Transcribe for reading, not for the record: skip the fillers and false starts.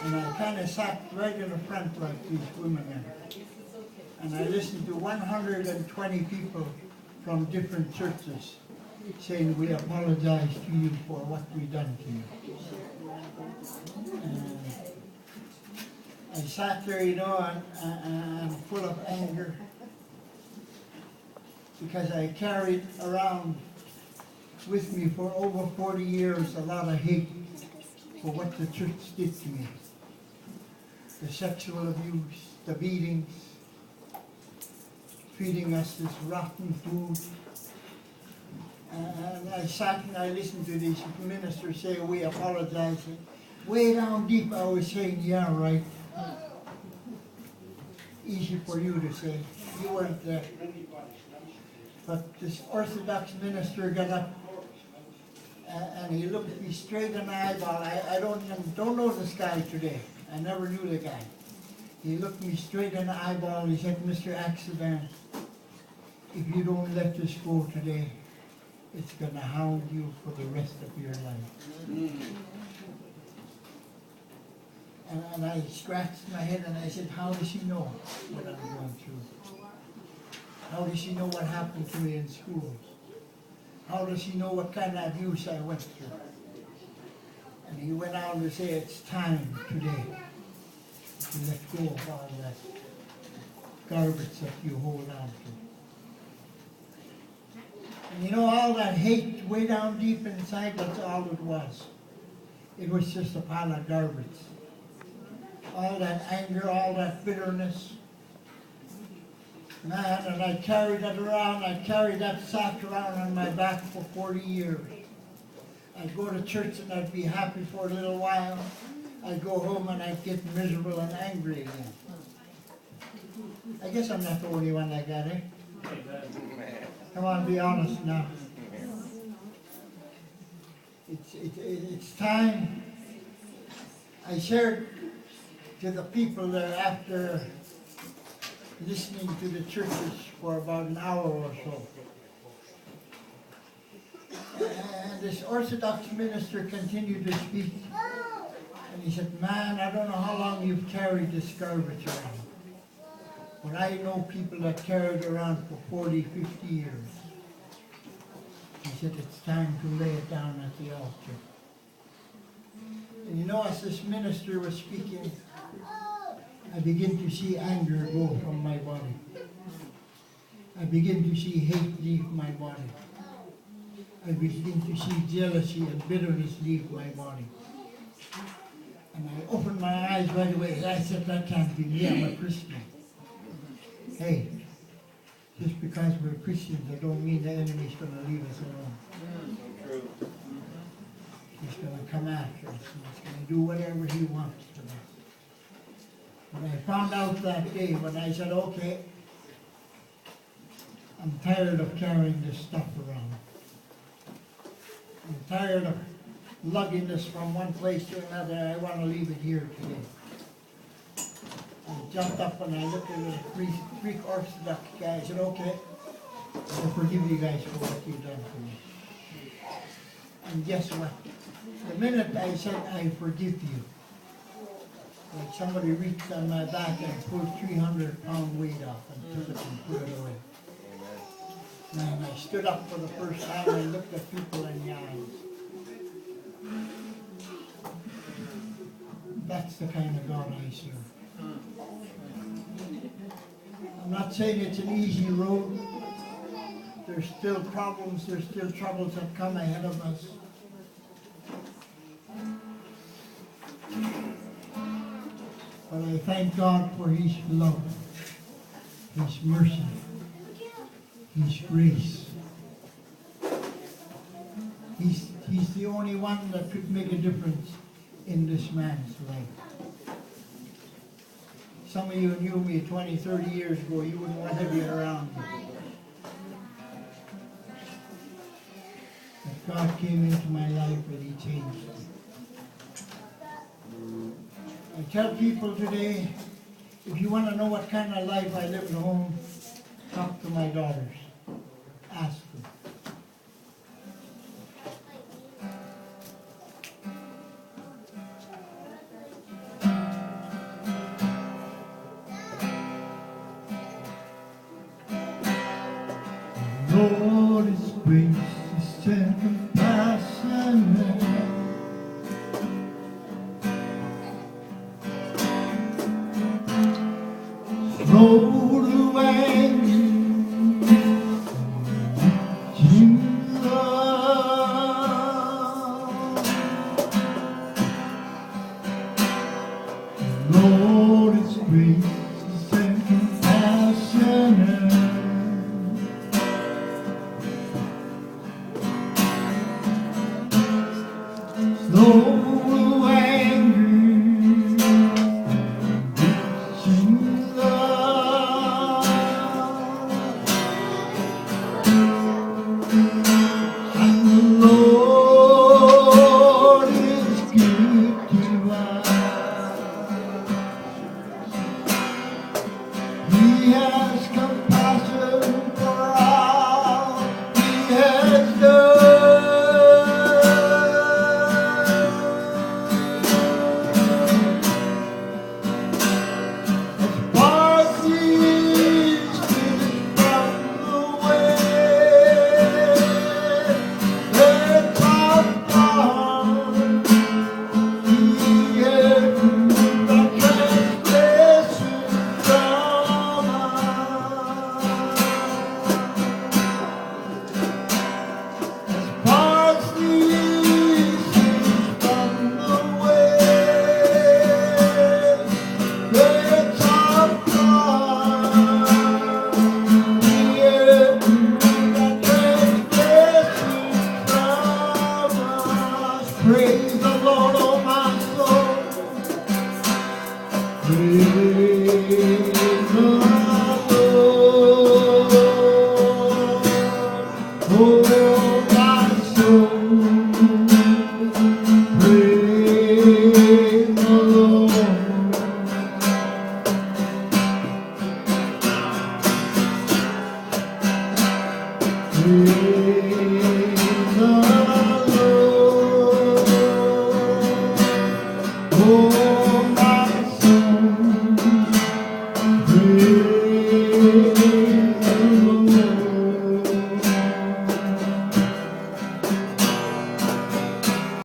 And I kind of sat right in the front like these women are. And I listened to 120 people from different churches saying, we apologize to you for what we done to you. And I sat there, you know, and full of anger because I carried around with me for over 40 years a lot of hate for what the church did to me. The sexual abuse, the beatings, feeding us this rotten food. And I sat and I listened to these ministers say, we apologize. And way down deep I was saying, yeah, right. Easy for you to say. You weren't there. But this Orthodox minister got up and he looked me straight in the eyeball. I don't know this guy today. I never knew the guy. He looked me straight in the eyeball and he said, Mr. Aksidan, if you don't let this go today, it's going to hound you for the rest of your life. And I scratched my head and I said, how does he know what I'm going through? How does he know what happened to me in school? How does he know what kind of abuse I went through? And he went on to say, it's time today to let go of all that garbage that you hold on to. And you know, all that hate way down deep inside, that's all it was. It was just a pile of garbage. All that anger, all that bitterness. Man, and I carried that around, I carried that sack around on my back for 40 years. I'd go to church and I'd be happy for a little while. I'd go home and I'd get miserable and angry again. I guess I'm not the only one like that, eh? Come on, be honest now. It's time. I shared to the people there after listening to the churches for about an hour or so. And this Orthodox minister continued to speak. And he said, man, I don't know how long you've carried this garbage around. But I know people that carried around for 40, 50 years. He said, it's time to lay it down at the altar. And you know, as this minister was speaking, I begin to see anger go from my body. I begin to see hate leave my body. I begin to see jealousy and bitterness leave my body. And I opened my eyes right away. I said, that can't be me, I'm a Christian. Hey, just because we're Christians, that don't mean the enemy's going to leave us alone. He's going to come after us, and he's going to do whatever he wants to us. But I found out that day when I said, okay, I'm tired of carrying this stuff around. I'm tired of lugging this from one place to another. I want to leave it here today. I jumped up and I looked at the Greek Orthodox guy. I said, okay, I forgive you guys for what you've done for me. And guess what? The minute I said, I forgive you, like somebody reached on my back and pulled 300-pound weight off and took it and put it away. Man, I stood up for the first time and looked at people in the eyes. That's the kind of God I serve. I'm not saying it's an easy road. There's still problems, there's still troubles that come ahead of us. But I thank God for His love, His mercy, His grace. He's the only one that could make a difference in this man's life. Some of you knew me 20, 30 years ago. You wouldn't want to be around me. But God came into my life and He changed me. I tell people today, if you want to know what kind of life I live at home, talk to my daughters. Ask them. slow to anger, Jesus. Lord is gracious and compassionate, slow to anger, Jesus. And the Lord is good to us. He has compassion for all He has done. As far as the east is from the west, it's our God. He has removed our transgressions from us. As far as the east is from the west, it's our God. He has removed our transgressions from us. Praise the Lord, oh my soul. Praise the Lord, oh my soul. Praise the Lord. Praise